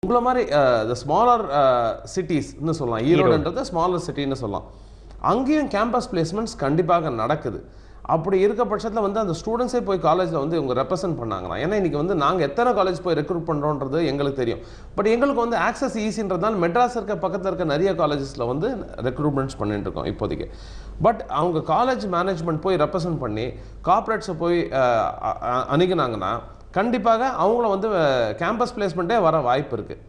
உங்கள மாதிரி the smaller cities ன்னு சொல்லலாம். ஈரோடுன்றது ஸ்மாலர் சிட்டின்னு சொல்லலாம். அங்கேயும் கேம்பஸ் பிளேஸ்மெண்ட்ஸ் கண்டிப்பாக நடக்குது. அப்படி இருக்க பட்சத்தில் வந்து அந்த ஸ்டூடெண்ட்ஸே போய் காலேஜில் வந்து இவங்க ரெப்ரசென்ட் பண்ணாங்கன்னா, ஏன்னா இன்றைக்கி வந்து நாங்கள் எத்தனை காலேஜ் போய் ரெக்ரூட் பண்ணுறோன்றது எங்களுக்கு தெரியும். பட் எங்களுக்கு வந்து ஆக்சஸ் ஈஸின்றதுனால மெட்ராஸ் இருக்க பக்கத்தில் இருக்க நிறைய காலேஜஸில் வந்து ரெக்ரூட்மெண்ட்ஸ் பண்ணிட்டு இருக்கோம் இப்போதைக்கு. பட் அவங்க காலேஜ் மேனேஜ்மெண்ட் போய் ரெப்ரசென்ட் பண்ணி கார்ப்பரேட்ஸை போய் அணுகினாங்கன்னா கண்டிப்பாக அவங்கள வந்து கேம்பஸ் பிளேஸ்மெண்ட்டே வர வாய்ப்பு இருக்குது.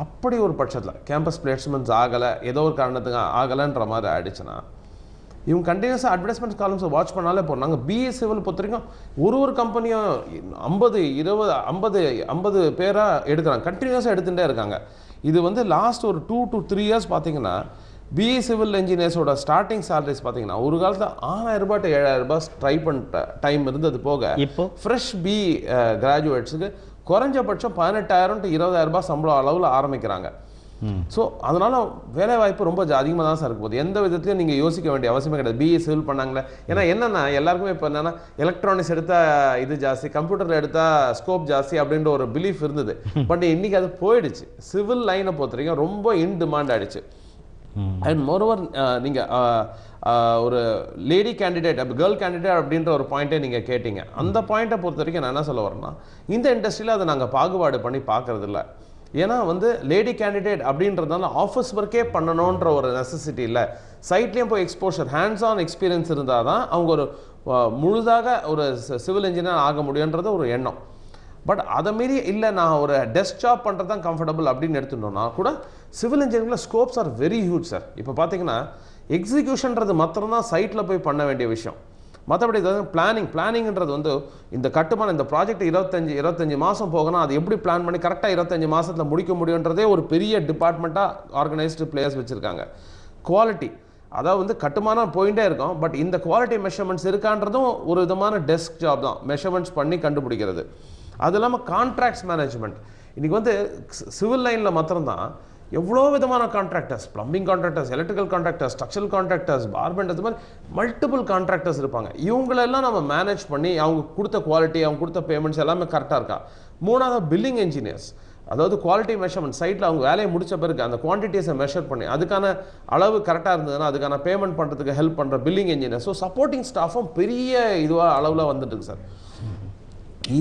அப்படி ஒரு பட்சத்தில் கேம்பஸ் பிளேஸ்மெண்ட்ஸ் ஆகலை, ஏதோ ஒரு காரணத்துக்கு ஆகலைன்ற மாதிரி ஆயிடுச்சுன்னா இவங்க கண்டினியூஸாக அட்வர்டைஸ்மெண்ட் காலம்ஸை வாட்ச் பண்ணாலே போகிறோம். நாங்கள் பிஏ சிவில் பொறுத்த வரைக்கும் ஒரு கம்பெனியும் 50 பேராக எடுக்கிறாங்க, கண்டினியூஸாக எடுத்துகிட்டே இருக்காங்க. இது வந்து லாஸ்ட் ஒரு 2 to 3 years பார்த்தீங்கன்னா பிஏ சிவில் இன்ஜினியர்ஸோட ஸ்டார்டிங் சேலரிஸ் பார்த்தீங்கன்னா ஒரு காலத்தில் 6,000 to 7,000 ட்ரை பண்ணுற டைம் இருந்தது போக இப்போ ஃப்ரெஷ் கிராஜுவேட்ஸுக்கு குறைஞ்சபட்சம் 18,000 to 20,000 சம்பளம் அளவில் ஆரம்பிக்கிறாங்க. ஸோ அதனால் வேலை வாய்ப்பு ரொம்ப அதிகமாக தான் சார் இருக்கும் போது எந்த விதத்துலையும் நீங்கள் யோசிக்க வேண்டிய அவசியமே கிடையாது. பிஏ சிவில் பண்ணாங்களே, ஏன்னா என்னென்னா எல்லாருக்குமே இப்போ என்னென்னா எலக்ட்ரானிக்ஸ் எடுத்தால் இது ஜாஸ்தி, கம்ப்யூட்டரில் எடுத்தால் ஸ்கோப் ஜாஸ்தி அப்படின்ற ஒரு பிலீஃப் இருந்தது. பட் இன்றைக்கி அது போயிடுச்சு. சிவில் லைனை பொறுத்த வரைக்கும் ரொம்ப இன் டிமாண்ட் ஆகிடுச்சு. அண்ட் மோரோவர் நீங்கள் ஒரு லேடி கேண்டிடேட் கேர்ள் கேண்டிடேட் அப்படின்ற ஒரு பாயிண்ட்டே நீங்கள் கேட்டீங்க. அந்த பாயிண்ட்டை பொறுத்த வரைக்கும் நான் என்ன சொல்ல வரேன்னா, இந்த இண்டஸ்ட்ரியில் அதை நாங்கள் பாகுபாடு பண்ணி பார்க்கறதில்ல. ஏன்னா வந்து லேடி கேண்டிடேட் அப்படின்றதுனால ஆஃபீஸ் ஒர்க்கே பண்ணணுன்ற ஒரு நெசசிட்டி இல்லை. சைட்லேயும் போய் எக்ஸ்போஷர் ஹேண்ட்ஸ் ஆன் எக்ஸ்பீரியன்ஸ் இருந்தால் தான் அவங்க ஒரு முழுதாக ஒரு சிவில் இன்ஜினியர் ஆக முடியுன்றது ஒரு எண்ணம். பட் அதை மீறி இல்லை நான் ஒரு டெஸ்க் ஜாப் பண்ணுறது தான் கம்ஃபர்டபுள் அப்படின்னு எடுத்துட்டோம்னா கூட சிவில் இன்ஜினியரிங்கில் scopes are very huge sir. இப்போ பார்த்தீங்கன்னா எக்ஸிக்யூஷன்றது மாத்திரம்தான் சைட்டில் போய் பண்ண வேண்டிய விஷயம். மற்றபடி பிளானிங்கிறது வந்து இந்த கட்டுமான இந்த ப்ராஜெக்ட் 25 மாதம் போகணும், அது எப்படி பிளான் பண்ணி கரெக்டாக 25 மாதத்தில் முடிக்க முடியுன்றதே ஒரு பெரிய டிபார்ட்மெண்ட்டாக ஆர்கனைஸ்டு பிளேயர்ஸ் வச்சுருக்காங்க. குவாலிட்டி அதாவது வந்து கட்டுமானம் போயிட்டே இருக்கும், பட் இந்த குவாலிட்டி மெஷர்மெண்ட்ஸ் இருக்கான்றதும் ஒரு விதமான டெஸ்க் ஜாப் தான், மெஷர்மெண்ட்ஸ் பண்ணி கண்டுபிடிக்கிறது. அது இல்லாமல் கான்ட்ராக்ட்ஸ் மேனேஜ்மெண்ட். இன்றைக்கி வந்து சிவில் லைனில் மாத்திரம்தான் எவ்வளோ விதமான contractors, plumbing contractors, electrical contractors, structural contractors, bar benders, இது மாதிரி மல்டிபிள் கான்ட்ராக்டர்ஸ் இருப்பாங்க. இவங்களெல்லாம் நம்ம மேனேஜ் பண்ணி அவங்க கொடுத்த குவாலிட்டி, அவங்க கொடுத்த பேமெண்ட்ஸ் எல்லாமே கரெக்டாக இருக்கா. மூணாவது பில்லிங் இன்ஜினியர்ஸ், அதாவது குவாலிட்டி மெஷர்மெண்ட் சைட்டில் அவங்க வேலையை முடித்த பிறகு அந்த குவான்டிட்டிஸை மெஷர் பண்ணி அதுக்கான அளவு கரெக்டாக இருந்ததுன்னா அதுக்கான பேமெண்ட் பண்ணுறதுக்கு ஹெல்ப் பண்ணுற பில்லிங் இன்ஜினியர். ஸோ சப்போர்ட்டிங் ஸ்டாஃபும் பெரிய இதுவாக அளவில் வந்துட்டு இருக்கு சார்.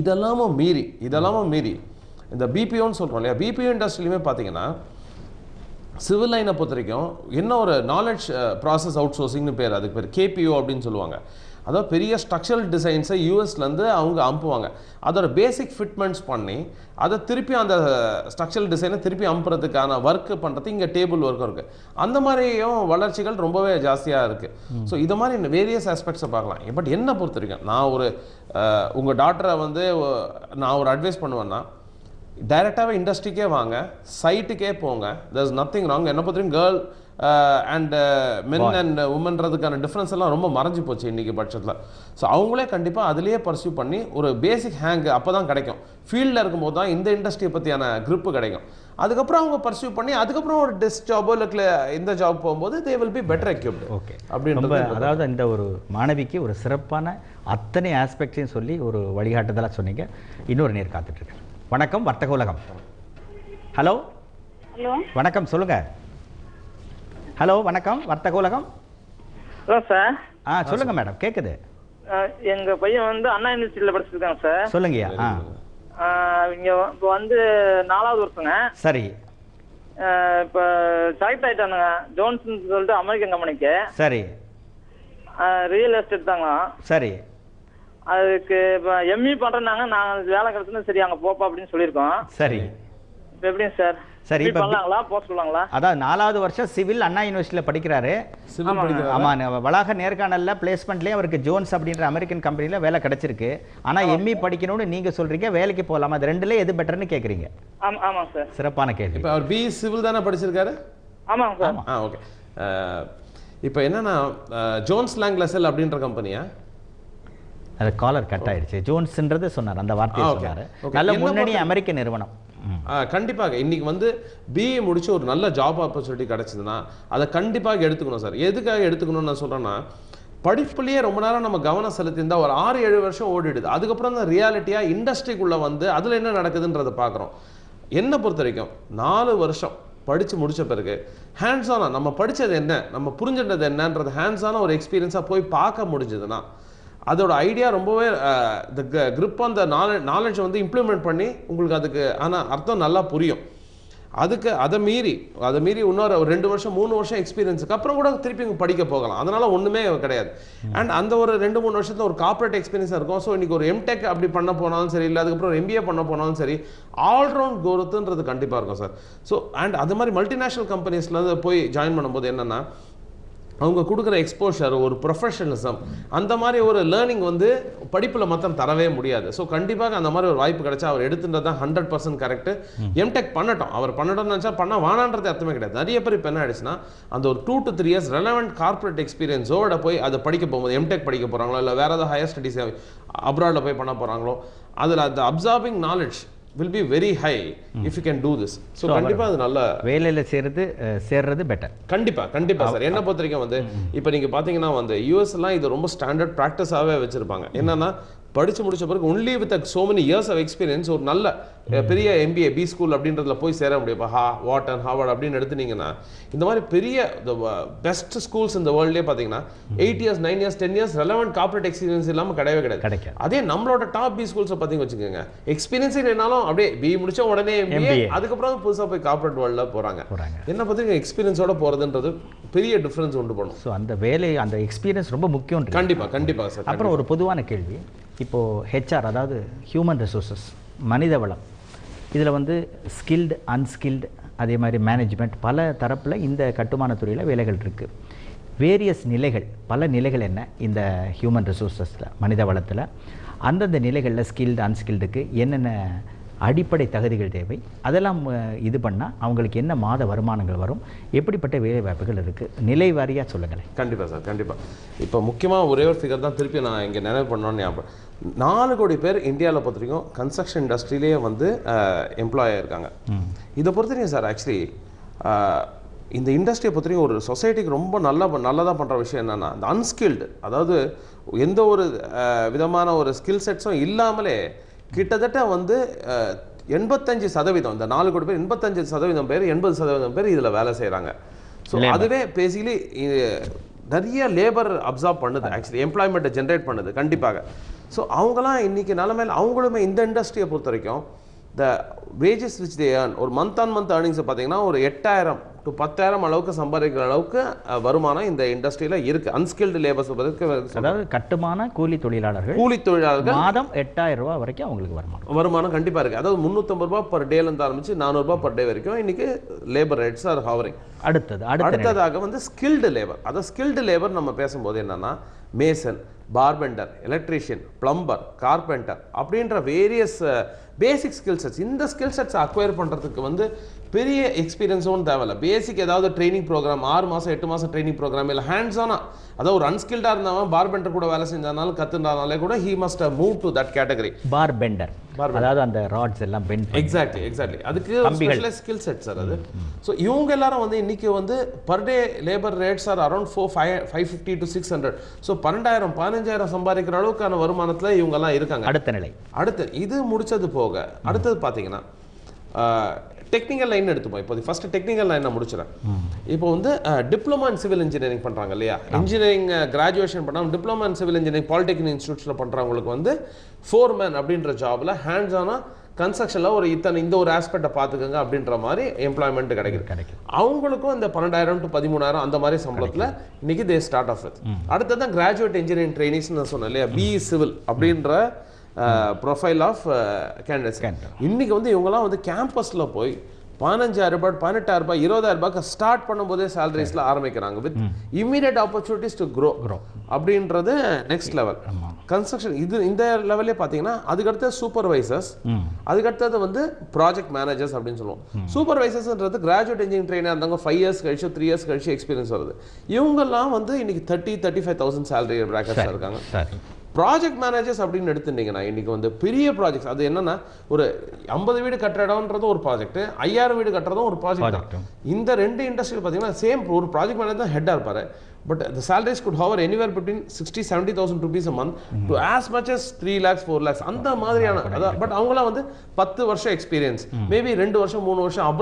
இதெல்லாமும் மீறி இந்த பிபிஓன்னு சொல்கிறோம் இல்லையா, பிபிஓ இண்டஸ்ட்ரியிலுமே பார்த்தீங்கன்னா சிவில் லைனை பொறுத்த வரைக்கும் என்ன ஒரு நாலேஜ் ப்ராசஸ் அவுட் சோர்சிங்னு பேர், அதுக்கு பேர் கேபிஓ அப்படின்னு சொல்லுவாங்க. அதாவது பெரிய ஸ்ட்ரக்சரல் டிசைன்ஸை யூஎஸ்லேருந்து அவங்க அனுப்புவாங்க. அதோட பேசிக் ஃபிட்மெண்ட்ஸ் பண்ணி அதை திருப்பி அந்த ஸ்ட்ரக்சரல் டிசைனை திருப்பி அனுப்புறதுக்கான ஒர்க்கு பண்ணுறது இங்கே டேபிள் ஒர்க்கும் இருக்குது. அந்த மாதிரியும் வளர்ச்சிகள் ரொம்பவே ஜாஸ்தியாக இருக்குது. ஸோ இது மாதிரி வேரியஸ் ஆஸ்பெக்ட்ஸை பார்க்கலாம். பட் என்ன பொறுத்த வரைக்கும் நான் ஒரு உங்கள் டாக்டரை வந்து நான் ஒரு அட்வைஸ் பண்ணுவேன்னா டைரெக்டாகவே இண்டஸ்ட்ரிக்கே வாங்க, சைட்டுக்கே போங்க. There is nothing wrong. என்ன பொறுத்தவரைக்கும் கேர்ள் அண்ட் மென் அண்ட் உமன்றதுக்கான டிஃப்ரென்ஸ் எல்லாம் ரொம்ப மறைஞ்சு போச்சு இன்றைக்கி பட்சத்தில். ஸோ அவங்களே கண்டிப்பாக அதிலேயே பர்சியூ பண்ணி ஒரு பேசிக் ஹேங்கு அப்போ தான் கிடைக்கும். ஃபீல்டில் இருக்கும்போது தான் இந்த இண்டஸ்ட்ரியை பற்றியான க்ரிப்பு கிடைக்கும். அதுக்கப்புறம் அவங்க பர்சியூ பண்ணி அதுக்கப்புறம் ஒரு டெஸ்க் ஜாபோ இல்லை இந்த ஜாப் போகும்போது they will be better equipped. Okay, அப்படின்றது அதாவது இந்த ஒரு மாணவிக்கு ஒரு சிறப்பான அத்தனை ஆஸ்பெக்ட்ஸையும் சொல்லி ஒரு வழிகாட்டுதலாக சொன்னீங்க. இன்னொரு நேர் காத்துட்ருக்கேன். வணக்கம், வர்த்தக உலகம். ஹலோ வணக்கம், சொல்லுங்க. ஹலோ வணக்கம், வர்த்தக உலகம். Hello sir. சொல்லுங்க மேடம், கேட்குது. எங்க பையன் வந்து அண்ணா யூனிவர்சிட்டியில் படிச்சிருக்காங்க சார். சொல்லுங்கய்யா. இங்க இப்போ வந்து 4வது வருஷங்க. சரி. இப்போ செலக்ட் ஆயிட்டானுங்க ஜோன்சன் சொல்லிட்டு அமெரிக்கன் கம்பெனிக்கு. சரி. ரியல் எஸ்டேட் தாங்க. சரி. அதுக்கு இப்போ எம்இ பண்ணுறேன்னாங்க, நாங்கள் வேலை கிடச்சுன்னா சரி அங்கே போப்பா அப்படின்னு சொல்லியிருக்கோம். சரி. இப்போ எப்படிங்க சார்? சரி, பண்ணலாங்களா, போக சொல்லுவாங்களா? அதான் 4வது வருஷம் சிவில் அண்ணா யூனிவர்சிட்டியில் படிக்கிறாரு. ஆமாம், வளாக நேர்காணலில் பிளேஸ்மெண்ட்லேயே அவருக்கு ஜோன்ஸ் அப்படின்ற அமெரிக்கன் கம்பெனியில் வேலை கிடைச்சிருக்கு. ஆனால் எம்இ படிக்கணும்னு நீங்கள் சொல்கிறீங்க, வேலைக்கு போகலாமா? அது ரெண்டுல எது பெட்டர்னு கேட்குறீங்க. ஆமாங்க சார். சிறப்பான கேள்வி. இப்போ அவர் பிஇ சிவில் தானே படிச்சிருக்காரு? ஆமாங்க சார். ஓகே. இப்போ என்னன்னா ஜோன்ஸ் லாங்லசெல் அப்படின்ற கம்பெனியா? அது காலர் கட் ஆயிடுச்சு. ஜோன்ஸ்ன்றது சொன்னார், அந்த வார்த்தையை சொன்னார். நல்ல முன்னணி அமெரிக்க நிறுவனம். கண்டிப்பாக இன்னைக்கு வந்து பிஏ முடிச்சு ஒரு நல்ல ஜாப் ஆப்பர்ச்சுனிட்டி கிடைச்சதுன்னா அதை கண்டிப்பாக எடுத்துக்கணும் சார். எதுக்காக எடுத்துக்கணும்னு நான் சொல்கிறேன்னா, படிப்புலேயே ரொம்ப நேரம் நம்ம கவனம் செலுத்தியிருந்தால் ஒரு 6-7 வருஷம் ஓடிடுது. அதுக்கப்புறம் தான் ரியாலிட்டியாக இண்டஸ்ட்ரிக்குள்ளே வந்து அதில் என்ன நடக்குதுன்றதை பார்க்குறோம். என்னை பொறுத்த வரைக்கும் 4 வருஷம் படித்து முடித்த பிறகு ஹேண்ட்ஸானாக நம்ம படித்தது என்ன, நம்ம புரிஞ்சுட்டது என்னன்றது ஹேண்ட்ஸான ஒரு எக்ஸ்பீரியன்ஸாக போய் பார்க்க முடிஞ்சதுன்னா அதோட ஐடியா ரொம்பவே த grip ஆன் த நாலேஜ் வந்து இம்ப்ளிமெண்ட் பண்ணி உங்களுக்கு அதுக்கு ஆனால் அர்த்தம் நல்லா புரியும். அதை மீறி இன்னொரு 2 வருஷம் 3 வருஷம் எக்ஸ்பீரியன்ஸுக்கு அப்புறம் கூட திருப்பி படிக்க போகலாம். அதனால ஒன்றுமே கிடையாது. அண்ட் அந்த ஒரு 2-3 வருஷத்துல ஒரு கார்ப்பரேட் எக்ஸ்பீரியன்ஸாக இருக்கும். ஸோ இன்னைக்கு ஒரு எம்டெக் அப்படி பண்ண போனாலும் சரி, இல்லை அதுக்கப்புறம் ஒரு MBA பண்ண போனாலும் சரி, ஆல்ரவுண்ட் growthன்றது கண்டிப்பாக இருக்கும் சார். ஸோ அண்ட் அது மாதிரி மல்டிநேஷனல் கம்பெனிஸ்ல போய் ஜாயின் பண்ணும்போது என்னன்னா அவங்க கொடுக்குற எக்ஸ்போஷர், ஒரு ப்ரொஃபஷனலிசம், அந்த மாதிரி ஒரு லேர்னிங் வந்து படிப்பில் மாத்திரம் தரவே முடியாது. ஸோ கண்டிப்பாக அந்த மாதிரி ஒரு வாய்ப்பு கிடைச்சா அவர் எடுத்துன்றது தான் 100% கரெக்டு. எம்டெக் பண்ணட்டும், அவர் பண்ணணும்னு நினச்சா பண்ண வானான்றது அர்த்தமே கிடையாது. நிறைய பேர் இப்போ என்ன ஆயிடுச்சுன்னா அந்த ஒரு 2 to 3 years ரெலவெண்ட் கார்பரேட் எக்ஸ்பீரியன்ஸோட போய் அதை படிக்க போகும்போது எம்டெக் படிக்க போகிறாங்களோ இல்லை வேறு ஏதாவது ஹையர் ஸ்டடீஸ் அப்ராடில் போய் பண்ண போகிறாங்களோ அதில் அந்த absorbing knowledge will be very high if you can do this. So கண்டிப்பா அது நல்ல வேலையில சேர்றது பெட்டர். கண்டிப்பா சார். என்ன பொறுத்த வரைக்கும் வந்து இப்போ நீங்க பாத்தீங்கன்னா வந்து US எல்லாம் இது ரொம்ப ஸ்டாண்டர்ட் பிராக்டிஸாவே வச்சிருப்பாங்க. என்னன்னா படிச்சு முடிச்ச பிறகு only with so many years of experience ஒரு நல்ல பெரிய MBA B ஸ்கூல் அப்படின்றதுல போய் சேர முடியும். இப்போ வாட்டன் ஹார்வர்ட் அப்படின்னு எடுத்துனீங்கன்னா இந்த மாதிரி பெரிய பெஸ்ட் ஸ்கூல்ஸ் இந்த வேர்ல்ட்லேயே பார்த்தீங்கன்னா 8 years 9 years 10 years relevant corporate experience இல்லாமல் கிடையவே கிடையாது. அதே நம்மளோட டாப் B ஸ்கூல்ஸை பார்த்தீங்க வச்சுக்கோங்க, எக்ஸ்பீரியன்ஸ் இல்லைனாலும் அப்படியே B முடிச்ச உடனே MBA, அதுக்கப்புறம் புதுசாக போய் கார்பரேட் வேர்ல்டில் போகிறாங்க. என்ன பார்த்தீங்கன்னா எக்ஸ்பீரியன்ஸோட போகிறதுன்றது பெரிய டிஃப்ரென்ஸ் உண்டு பண்ணும். ஸோ அந்த வேலை அந்த எக்ஸ்பீரியன்ஸ் ரொம்ப முக்கியம். கண்டிப்பாக சார். அப்புறம் ஒரு பொதுவான கேள்வி, இப்போது HR அதாவது ஹியூமன் ரிசோர்ஸஸ், மனித வளம், இதில் வந்து ஸ்கில்டு அன்ஸ்கில்டு அதே மாதிரி மேனேஜ்மெண்ட் பல தரப்பில் இந்த கட்டுமான துறையில் வேலைகள் இருக்குது. வேரியஸ் நிலைகள், பல நிலைகள் என்ன இந்த ஹியூமன் ரிசோர்ஸஸில், மனித வளத்தில் அந்தந்த நிலைகளில் ஸ்கில்டு அன்ஸ்கில்டுக்கு என்னென்ன அடிப்படை தகுதிகள் தேவை, அதெல்லாம் இது பண்ணால் அவங்களுக்கு என்ன மாத வருமானங்கள் வரும், எப்படிப்பட்ட வேலை வாய்ப்புகள் இருக்குது, நிலை வாரியாக சொல்லுங்களேன். கண்டிப்பாக சார், கண்டிப்பாக. இப்போ முக்கியமாக ஒரே ஒரு ஃபிகர் தான் திருப்பி நான் இங்கே நினைவு பண்ணோன்னு ஞாபகம். 4 கோடி பேர் இந்தியாவில் பொறுத்த வரைக்கும் கன்ஸ்ட்ரக்ஷன் இண்டஸ்ட்ரியிலேயே வந்து எம்ப்ளாய் ஆகிருக்காங்க. இதை பொறுத்த வரைக்கும் சார் ஆக்சுவலி இந்த இண்டஸ்ட்ரியை பொறுத்த வரைக்கும் ஒரு சொசைட்டிக்கு ரொம்ப நல்லதாக பண்ணுற விஷயம் என்னென்னா அந்த அன்ஸ்கில்டு, அதாவது எந்த ஒரு விதமான ஒரு ஸ்கில் செட்ஸும் இல்லாமலே கிட்டத்தட்ட வந்து 85% இந்த 4 கோடி பேர் 85% பேர் 80% பேர் இதில் வேலை செய்கிறாங்க. ஸோ அதுவே பேசிக்கலி நிறைய லேபர் அப்சார்ப் பண்ணுது, ஆக்சுவலி எம்ப்ளாய்மெண்ட்டை ஜென்ரேட் பண்ணுது கண்டிப்பாக. ஸோ அவங்களாம் இன்றைக்கி நிலமையில் அவங்களுமே இந்த இண்டஸ்ட்ரியை பொறுத்த வரைக்கும் த வேஜஸ் விச் தே ஏர்ன், ஒரு மந்த் ஆன் மந்த் ஏர்னிங்ஸை பார்த்தீங்கன்னா ஒரு 8,000 to 10,000 அளவுக்கு சம்பாதிக்கிற அளவுக்கு வருமானம் இந்த இண்டஸ்ட்ரியில் இருக்குது. அன்ஸ்கில்டு லேபர்ஸ், அதாவது கட்டுமான கூலி தொழிலாளர்கள் மாதம் 8,000 ரூபா வரைக்கும் அவங்களுக்கு வருமானம் கண்டிப்பாக இருக்குது. அதாவது 350 ரூபா பர் டேலேருந்து ஆரம்பிச்சு 400 ரூபா பர் டே வரைக்கும் இன்றைக்கி லேபர் ரேட்ஸ் ஆர் ஹவரிங். அடுத்ததாக வந்து ஸ்கில்டு லேபர், அதாவது ஸ்கில்டு லேபர் நம்ம பேசும்போது என்னென்னா Mason, bar bender, electrician, plumber, carpenter அப்படின்ற வேரியஸ் பேசிக் ஸ்கில் செட்ஸ். இந்த ஸ்கில் செட்ஸ் அக்வயர் பண்ணுறதுக்கு வந்து பெரிய எக்ஸ்பீரியன்ஸும் தேவையில்லை. பேசிக் ஏதாவது ட்ரைனிங் ப்ரோக்ராம் 6 மாதம் 8 மாதம் ட்ரைனிங் ப்ரோக்ராம் இல்லை ஹேண்ட்ஸானாக, அதாவது ஒரு அன்ஸ்கில்டாக இருந்தவன் பார்பெண்டர் கூட வேலை செஞ்சாலும் கற்றுனாலே கூட he must move to that category. Bar bender அதாவது அந்த ராட்ஸ் எல்லாம் பெண்ட். எக்ஸாக்ட்லி அதுக்கு ஸ்பெஷலைஸ் ஸ்கில் செட் சார் அது. ஸோ இவங்க எல்லாரும் வந்து இன்னைக்கு வந்து per day labour rates are around 550 to 600. So 12,000 15,000 சம்பாதிக்கிற அளவுக்கான வருமானத்தில் இவங்கெல்லாம் இருக்காங்க. அடுத்து இது முடிச்சது போக அடுத்தது பார்த்தீங்கன்னா டெக்னிக்கல் லைன் எடுத்துப்போம். இப்போ ஃபர்ஸ்ட் டெக்னிக்கல் லைனை முடிச்சிடறேன். இப்போ வந்து டிப்ளமா இன் சிவில் இன்ஜினியரிங் பண்ணுறாங்க இல்லையா, இன்ஜினியரிங் கிராஜுவேஷன் பண்ணாமல் diploma in civil engineering polytechnic இன்ஸ்டியூட்ஸில் பண்ணுறவங்களுக்கு வந்து ஃபோர்மேன் அப்படின்ற ஜாபில் ஹேண்ட்ஸ் ஆனாக கன்ஸ்ட்ரக்ஷனில் ஒரு இந்த ஒரு ஆஸ்பெக்டை பார்த்துக்கோங்க அப்படின்ற மாதிரி எம்ப்ளாய்மெண்ட் கிடைக்குது. அவங்களுக்கும் இந்த 12,000 to 13,000 அந்த மாதிரி சம்பளத்தில் இன்னைக்கு தே ஸ்டார்ட் ஆஃப் வித். அடுத்தது தான் கிராஜுவேட் இன்ஜினியரிங் ட்ரைனிங்ஸ் நான் சொன்னேன் இல்லையா, BE சிவில் அப்படின்ற ப்ரொஃபைல் ஆஃப் கேண்டிடேட்ஸ். இன்னைக்கு வந்து இவங்கெல்லாம் வந்து கேம்பஸில் போய் 15,000 ரூபாய் 18,000 ரூபாய் 20,000 ரூபாய்க்கு ஸ்டார்ட் பண்ணும்போதே சேலரிஸ்ல ஆரம்பிக்கிறாங்க with immediate opportunities to grow அப்படின்றது நெக்ஸ்ட் லெவல் கன்ஸ்ட்ரக்ஷன். இது இந்த லெவல்லே பார்த்தீங்கன்னா அதுக்கடுத்து சூப்பர்வைசர்ஸ், அதுக்கடுத்தது வந்து ப்ராஜெக்ட் மேனேஜர்ஸ் அப்படின்னு சொல்லுவோம். சூப்பர்வைசர்ஸ்ன்றது கிராஜுவேட் இன்ஜினியரிங் ட்ரெயினாக இருந்தாங்க 5 years கழிச்சு 3 years கழிச்சு எக்ஸ்பீரியன்ஸ் வருது. இவங்கெல்லாம் வந்து இன்னைக்கு 30,000 35,000 சேலரி பிராக்கெட்ஸாக இருக்காங்க. ப்ராஜெக்ட் மேனேஜர்ஸ் அப்படின்னு எடுத்துட்டீங்கன்னா இன்னைக்கு வந்து பெரிய ப்ராஜெக்ட்ஸ் அது என்னன்னா ஒரு 50 வீடு கட்டுற இடம்ன்றது ஒரு ப்ராஜெக்ட், 5000 வீடு கட்டுறதும் ஒரு ப்ராஜெக்ட் தான். இந்த 2 இண்டஸ்ட்ரியில் பார்த்தீங்கன்னா சேம் ஒரு ப்ராஜெக்ட் மேனேஜர் தான் ஹெட்டாக இருப்பார். But the salaries could hover anywhere between 60,000-70,000 rupees a month to as much as 3 lakhs 4 lakhs அந்த மாதிரியான. பட் அவங்களாம் வந்து 10 வருஷம் எக்ஸ்பீரியன்ஸ், மேபி 2 வருஷம் 3 வருஷம் அப்ராட்